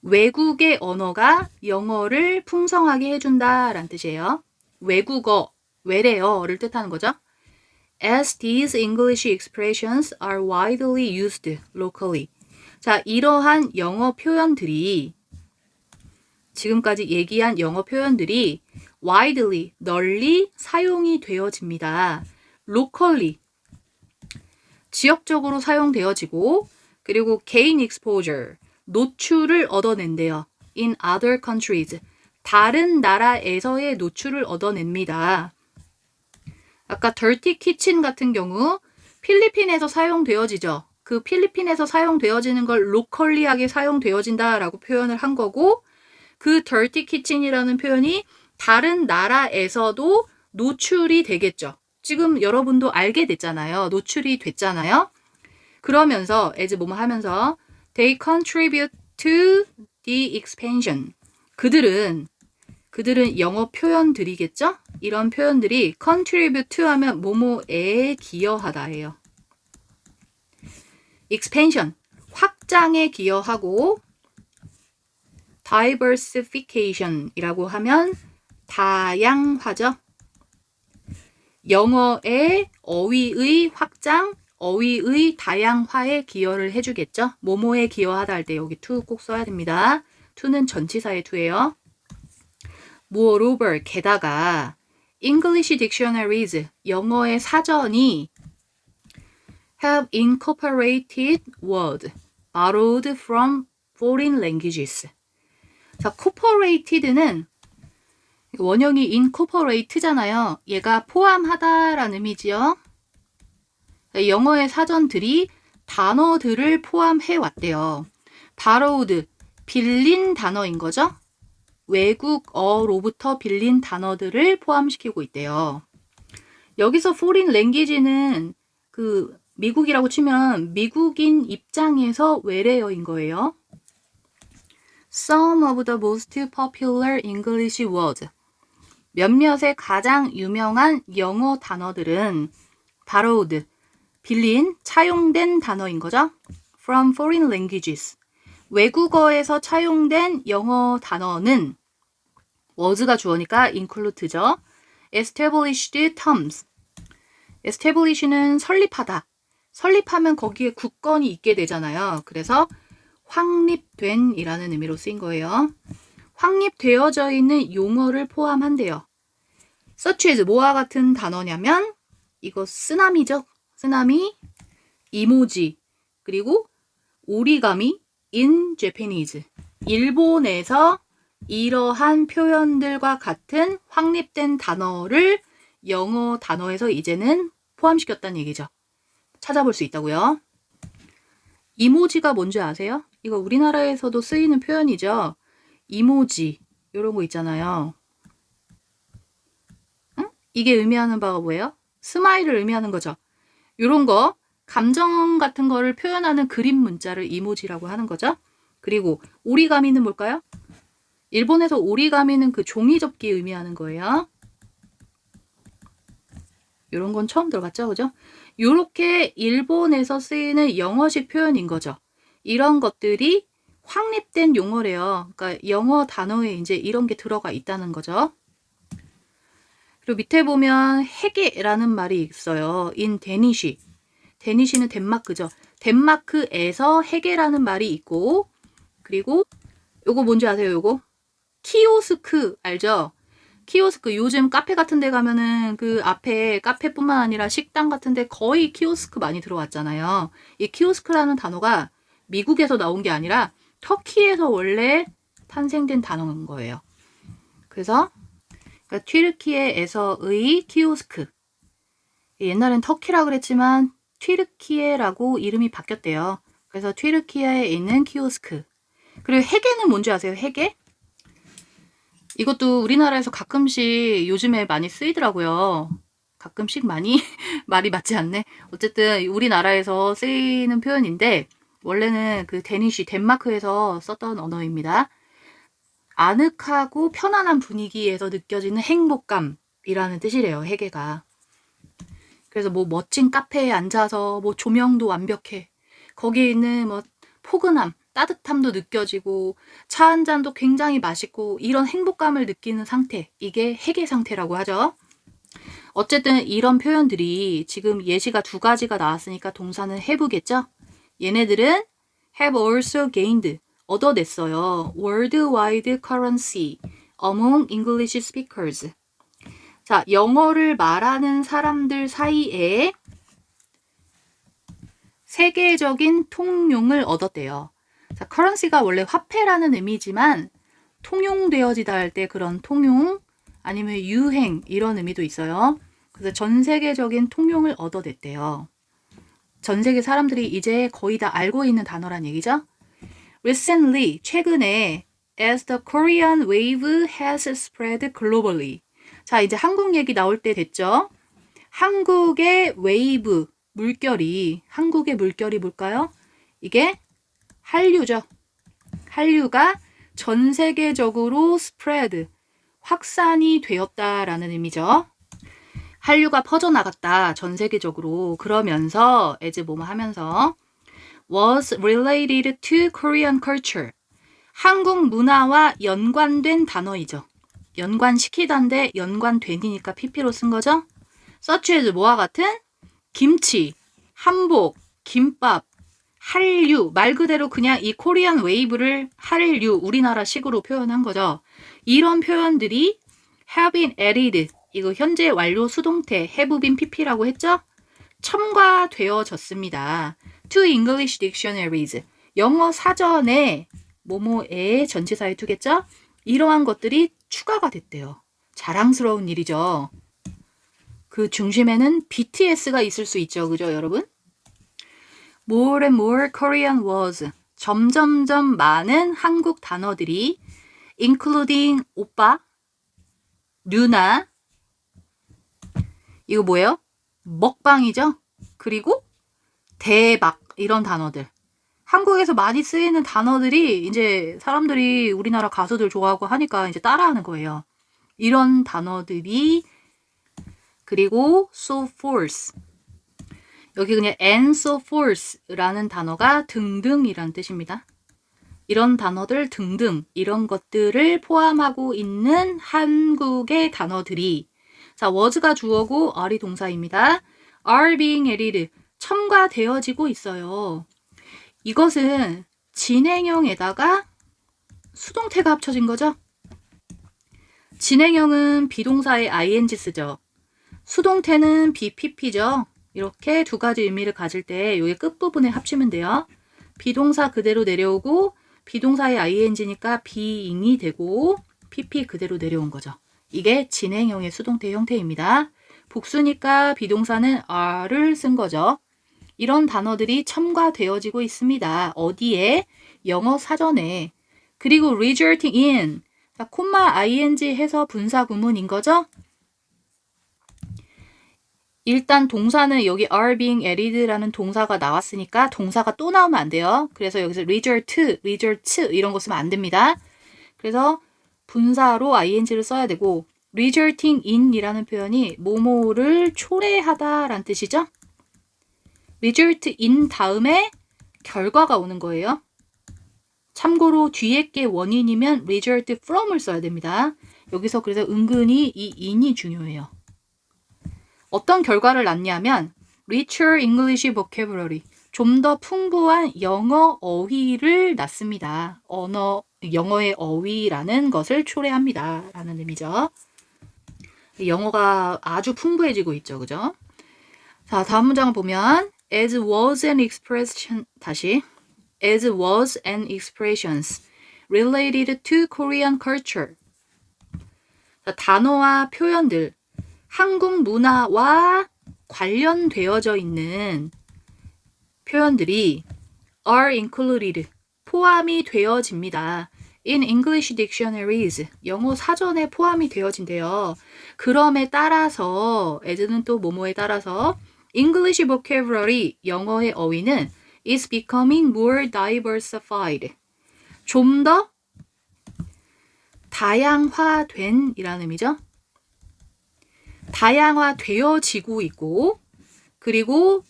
외국의 언어가 영어를 풍성하게 해준다 라는 뜻이에요. 외국어, 외래어를 뜻하는 거죠. As these English expressions are widely used locally. 자, 이러한 영어 표현들이 지금까지 얘기한 영어 표현들이 widely, 널리 사용이 되어집니다. locally, 지역적으로 사용되어지고 그리고 gain exposure, 노출을 얻어낸대요. in other countries, 다른 나라에서의 노출을 얻어냅니다. 아까 dirty kitchen 같은 경우 필리핀에서 사용되어지죠. 그 필리핀에서 사용되어지는 걸 locally하게 사용되어진다라고 표현을 한 거고 그 dirty kitchen이라는 표현이 다른 나라에서도 노출이 되겠죠. 지금 여러분도 알게 됐잖아요. 노출이 됐잖아요. 그러면서 as 뭐뭐 하면서 they contribute to the expansion. 그들은 영어 표현들이겠죠? 이런 표현들이 contribute to 하면 뭐뭐에 기여하다예요. expansion, 확장에 기여하고 diversification이라고 하면 다양화죠. 영어의 어휘의 확장, 어휘의 다양화에 기여를 해주겠죠. 뭐뭐에 기여하다 할 때 여기 to 꼭 써야 됩니다. to는 전치사의 to예요. Moreover, 게다가 English dictionaries, 영어의 사전이 have incorporated word borrowed from foreign languages. 자, corporated는 원형이 incorporate잖아요. 얘가 포함하다라는 의미지요. 영어의 사전들이 단어들을 포함해 왔대요. borrowed, 빌린 단어인 거죠. 외국어로부터 빌린 단어들을 포함시키고 있대요. 여기서 foreign language는 그 미국이라고 치면 미국인 입장에서 외래어인 거예요. Some of the most popular English words. 몇몇의 가장 유명한 영어 단어들은 borrowed, 빌린, 차용된 단어인 거죠. From foreign languages. 외국어에서 차용된 영어 단어는 was가 주어니까 include죠. established terms. establish는 설립하다. 설립하면 거기에 굳건히 있게 되잖아요. 그래서 확립된 이라는 의미로 쓰인 거예요. 확립되어져 있는 용어를 포함한대요. such as 뭐와 같은 단어냐면 이거 쓰나미죠. 쓰나미, 이모지, 그리고 오리가미 in Japanese. 일본에서 이러한 표현들과 같은 확립된 단어를 영어 단어에서 이제는 포함시켰다는 얘기죠. 찾아볼 수 있다고요. 이모지가 뭔지 아세요? 이거 우리나라에서도 쓰이는 표현이죠. 이모지 이런 거 있잖아요. 응? 이게 의미하는 바가 뭐예요? 스마일을 의미하는 거죠. 이런 거 감정 같은 거를 표현하는 그림 문자를 이모지라고 하는 거죠. 그리고 오리가미는 뭘까요? 일본에서 오리가미는 그 종이접기 의미하는 거예요. 이런 건 처음 들어봤죠, 그죠? 이렇게 일본에서 쓰이는 영어식 표현인 거죠. 이런 것들이 확립된 용어래요. 그러니까 영어 단어에 이제 이런 게 들어가 있다는 거죠. 그리고 밑에 보면 해계라는 말이 있어요. in 데니시. 데니시는 덴마크죠. 덴마크에서 해계라는 말이 있고, 그리고 요거 뭔지 아세요? 요거 키오스크 알죠? 키오스크 요즘 카페 같은 데 가면은 그 앞에 카페뿐만 아니라 식당 같은 데 거의 키오스크 많이 들어왔잖아요. 이 키오스크라는 단어가 미국에서 나온 게 아니라 터키에서 원래 탄생된 단어인 거예요. 그래서 그러니까 튀르키예에서의 키오스크. 옛날엔 터키라 그랬지만 튀르키예라고 이름이 바뀌었대요. 그래서 튀르키예에 있는 키오스크. 그리고 해계는 뭔지 아세요? 해계? 이것도 우리나라에서 가끔씩 요즘에 많이 쓰이더라고요. 가끔씩 많이 말이 맞지 않네. 어쨌든 우리나라에서 쓰이는 표현인데 원래는 그 데니시 덴마크에서 썼던 언어입니다. 아늑하고 편안한 분위기에서 느껴지는 행복감이라는 뜻이래요. 해계가. 그래서 뭐 멋진 카페에 앉아서 뭐 조명도 완벽해. 거기에 있는 뭐 포근함, 따뜻함도 느껴지고 차 한 잔도 굉장히 맛있고 이런 행복감을 느끼는 상태. 이게 해계 상태라고 하죠. 어쨌든 이런 표현들이 지금 예시가 두 가지가 나왔으니까 동사는 have겠죠. 얘네들은 have also gained. 얻어냈어요. worldwide currency among English speakers. 자, 영어를 말하는 사람들 사이에 세계적인 통용을 얻었대요. 자, currency가 원래 화폐라는 의미지만 통용되어지다 할 때 그런 통용 아니면 유행 이런 의미도 있어요. 그래서 전 세계적인 통용을 얻어냈대요. 전 세계 사람들이 이제 거의 다 알고 있는 단어란 얘기죠. Recently, 최근에 as the Korean wave has spread globally. 자, 이제 한국 얘기 나올 때 됐죠. 한국의 웨이브, 물결이, 한국의 물결이 뭘까요? 이게 한류죠. 한류가 전 세계적으로 spread, 확산이 되었다라는 의미죠. 한류가 퍼져나갔다, 전 세계적으로. 그러면서, as 뭐뭐 하면서 was related to Korean culture. 한국 문화와 연관된 단어이죠. 연관시키다인데 연관된이니까 PP로 쓴 거죠. such as 뭐와 같은? 김치, 한복, 김밥, 한류, 말 그대로 그냥 이 코리안 웨이브를 한류, 우리나라식으로 표현한 거죠. 이런 표현들이 have been added, 이거 현재 완료 수동태 have been pp라고 했죠? 첨가되어졌습니다. to English dictionaries, 영어 사전에 뭐뭐에 전치사에 두겠죠? 이러한 것들이 추가가 됐대요. 자랑스러운 일이죠. 그 중심에는 BTS가 있을 수 있죠. 그죠, 여러분? More and more Korean words. 점점점 많은 한국 단어들이 including 오빠, 누나, 이거 뭐예요? 먹방이죠? 그리고 대박, 이런 단어들. 한국에서 많이 쓰이는 단어들이 이제 사람들이 우리나라 가수들 좋아하고 하니까 이제 따라하는 거예요. 이런 단어들이, 그리고 so forth. 여기 그냥 and so forth라는 단어가 등등이란 뜻입니다. 이런 단어들 등등, 이런 것들을 포함하고 있는 한국의 단어들이, 자, was가 주어고 are이 동사입니다. are being added, 첨가되어지고 있어요. 이것은 진행형에다가 수동태가 합쳐진 거죠. 진행형은 비동사에 ing 쓰죠. 수동태는 BPP죠. 이렇게 두 가지 의미를 가질 때 여기 끝부분에 합치면 돼요. 비동사 그대로 내려오고 비동사의 ing니까 being이 되고 PP 그대로 내려온 거죠. 이게 진행형의 수동태 형태입니다. 복수니까 비동사는 are를 쓴 거죠. 이런 단어들이 첨가되어지고 있습니다. 어디에? 영어 사전에. 그리고 resulting in, 자, 콤마 ing 해서 분사 구문인 거죠. 일단 동사는 여기 are being added라는 동사가 나왔으니까 동사가 또 나오면 안 돼요. 그래서 여기서 result 이런 거 쓰면 안 됩니다. 그래서 분사로 ing를 써야 되고 resulting in이라는 표현이 뭐뭐를 초래하다라는 뜻이죠. result in 다음에 결과가 오는 거예요. 참고로 뒤에 게 원인이면 result from을 써야 됩니다. 여기서 그래서 은근히 이 in이 중요해요. 어떤 결과를 낳냐면 richer English vocabulary, 좀 더 풍부한 영어 어휘를 낳습니다. 영어의 어휘라는 것을 초래합니다. 라는 의미죠. 영어가 아주 풍부해지고 있죠. 그죠? 자, 다음 문장을 보면 as was and expression, 다시 as was and expressions related to Korean culture. 자, 단어와 표현들, 한국 문화와 관련되어져 있는 표현들이 are included, 포함이 되어집니다. in English dictionaries, 영어 사전에 포함이 되어진대요. 그럼에 따라서, as는 또 뭐뭐에 따라서 English vocabulary, 영어의 어휘는 is becoming more diversified, 좀 더 다양화된 이라는 의미죠. 다양화되어지고 있고, 그리고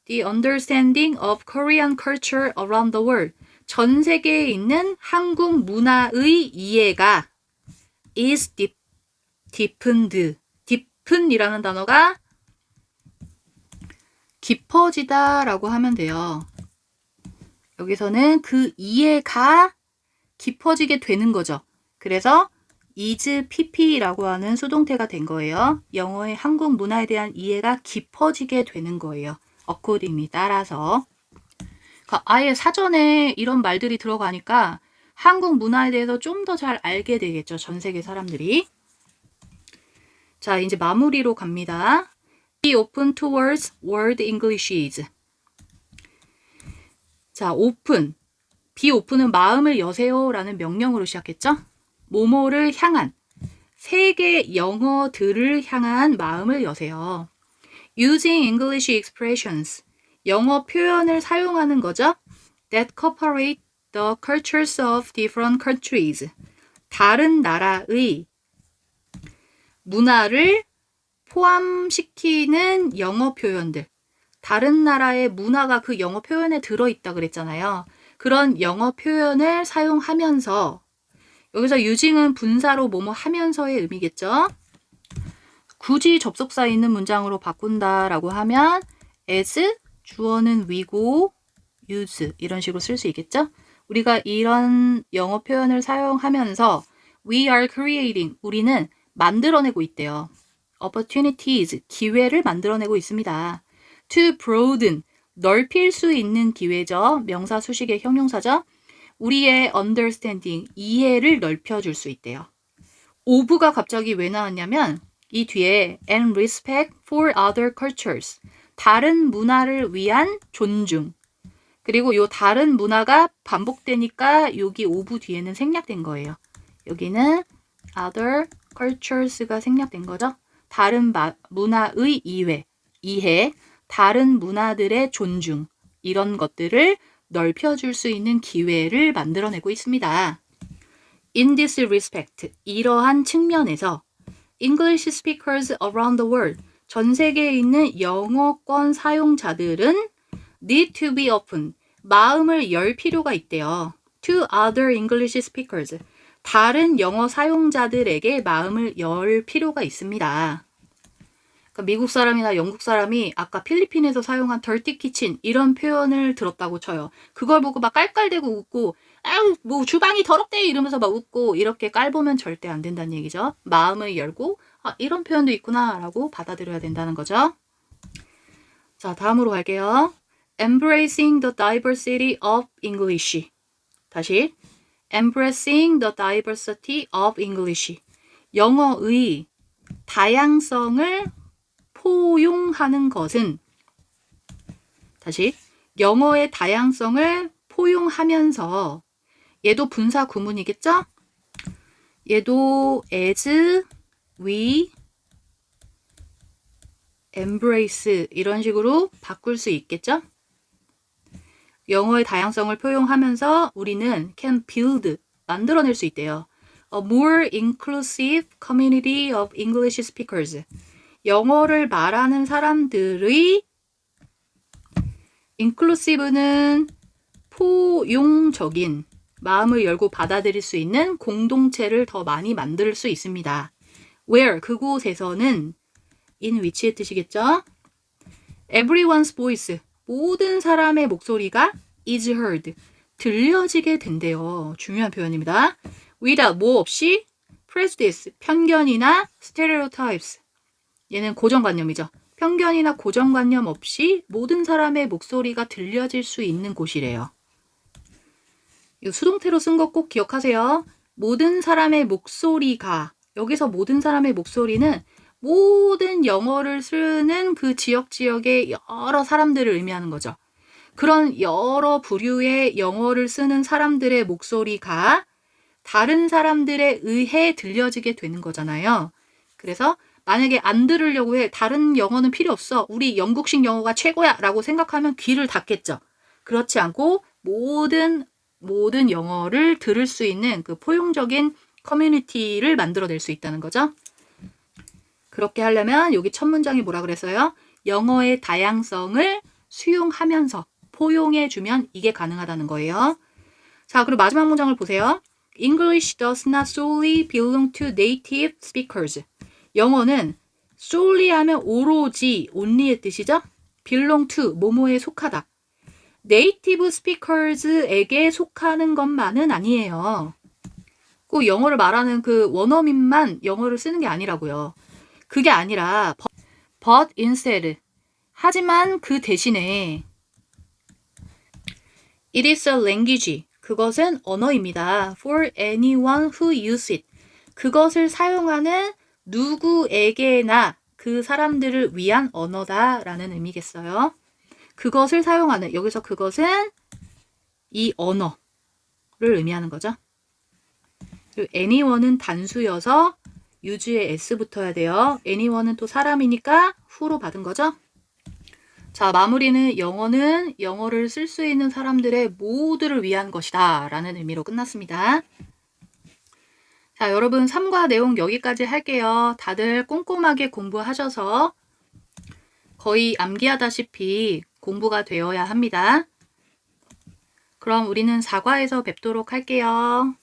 the understanding of Korean culture around the world, 전 세계에 있는 한국 문화의 이해가 is deepened, deepen이라는 단어가 깊어지다 라고 하면 돼요. 여기서는 그 이해가 깊어지게 되는 거죠. 그래서 is pp라고 하는 수동태가 된 거예요. 영어의 한국 문화에 대한 이해가 깊어지게 되는 거예요. accordingly, 따라서. 그러니까 아예 사전에 이런 말들이 들어가니까 한국 문화에 대해서 좀 더 잘 알게 되겠죠. 전 세계 사람들이. 자, 이제 마무리로 갑니다. Be open towards world Englishes. 자, open. be open은 마음을 여세요 라는 명령으로 시작했죠. 뭐뭐를 향한, 세계 영어들을 향한 마음을 여세요. Using English expressions, 영어 표현을 사용하는 거죠. That cooperate the cultures of different countries, 다른 나라의 문화를 포함시키는 영어 표현들. 다른 나라의 문화가 그 영어 표현에 들어있다 그랬잖아요. 그런 영어 표현을 사용하면서 여기서 using은 분사로 뭐뭐 하면서의 의미겠죠. 굳이 접속사 있는 문장으로 바꾼다라고 하면 as, 주어는 we고 use 이런 식으로 쓸 수 있겠죠. 우리가 이런 영어 표현을 사용하면서 we are creating, 우리는 만들어내고 있대요. opportunities, 기회를 만들어내고 있습니다. to broaden, 넓힐 수 있는 기회죠. 명사 수식의 형용사죠. 우리의 understanding, 이해를 넓혀줄 수 있대요. of가 갑자기 왜 나왔냐면 이 뒤에 and respect for other cultures, 다른 문화를 위한 존중. 그리고 요 다른 문화가 반복되니까 여기 of 뒤에는 생략된 거예요. 여기는 other cultures가 생략된 거죠. 다른 문화의 이해, 다른 문화들의 존중, 이런 것들을 넓혀줄 수 있는 기회를 만들어내고 있습니다. In this respect, 이러한 측면에서 English speakers around the world, 전 세계에 있는 영어권 사용자들은 need to be open, 마음을 열 필요가 있대요. To other English speakers, 다른 영어 사용자들에게 마음을 열 필요가 있습니다. 그러니까 미국 사람이나 영국 사람이 아까 필리핀에서 사용한 dirty kitchen 이런 표현을 들었다고 쳐요. 그걸 보고 막 깔깔대고 웃고 아유 뭐 주방이 더럽대 이러면서 막 웃고 이렇게 깔보면 절대 안 된다는 얘기죠. 마음을 열고 아, 이런 표현도 있구나 라고 받아들여야 된다는 거죠. 자, 다음으로 갈게요. Embracing the diversity of English. 다시 Embracing the diversity of English. 영어의 다양성을 포용하는 것은 다시 영어의 다양성을 포용하면서 얘도 분사 구문이겠죠? 얘도 as, we, embrace 이런 식으로 바꿀 수 있겠죠? 영어의 다양성을 포용하면서 우리는 can build, 만들어낼 수 있대요. A more inclusive community of English speakers. 영어를 말하는 사람들의 inclusive는 포용적인, 마음을 열고 받아들일 수 있는 공동체를 더 많이 만들 수 있습니다. Where, 그곳에서는 in which의 뜻이겠죠? Everyone's voice, 모든 사람의 목소리가 is heard, 들려지게 된대요. 중요한 표현입니다. without, 뭐 없이 prejudice, 편견이나 stereotypes, 얘는 고정관념이죠. 편견이나 고정관념 없이 모든 사람의 목소리가 들려질 수 있는 곳이래요. 이 수동태로 쓴 거 꼭 기억하세요. 모든 사람의 목소리가, 여기서 모든 사람의 목소리는 모든 영어를 쓰는 그 지역의 여러 사람들을 의미하는 거죠. 그런 여러 부류의 영어를 쓰는 사람들의 목소리가 다른 사람들에 의해 들려지게 되는 거잖아요. 그래서 만약에 안 들으려고 해, 다른 영어는 필요 없어, 우리 영국식 영어가 최고야 라고 생각하면 귀를 닫겠죠. 그렇지 않고 모든 영어를 들을 수 있는 그 포용적인 커뮤니티를 만들어낼 수 있다는 거죠. 그렇게 하려면 여기 첫 문장이 뭐라 그랬어요? 영어의 다양성을 수용하면서 포용해주면 이게 가능하다는 거예요. 자, 그리고 마지막 문장을 보세요. English does not solely belong to native speakers. 영어는 solely 하면 오로지, only의 뜻이죠? belong to, 뭐뭐에 속하다. 네이티브 스피커즈에게 속하는 것만은 아니에요. 꼭 영어를 말하는 그 원어민만 영어를 쓰는 게 아니라고요. 그게 아니라 but instead, 하지만 그 대신에 it is a language, 그것은 언어입니다. for anyone who use it, 그것을 사용하는 누구에게나 그 사람들을 위한 언어다라는 의미겠어요. 그것을 사용하는, 여기서 그것은 이 언어를 의미하는 거죠. 그리고 anyone은 단수여서 use에 s 붙어야 돼요. anyone은 또 사람이니까 who로 받은 거죠. 자, 마무리는 영어는 영어를 쓸 수 있는 사람들의 모두를 위한 것이다 라는 의미로 끝났습니다. 자, 여러분 3과 내용 여기까지 할게요. 다들 꼼꼼하게 공부하셔서 거의 암기하다시피 공부가 되어야 합니다. 그럼 우리는 4과에서 뵙도록 할게요.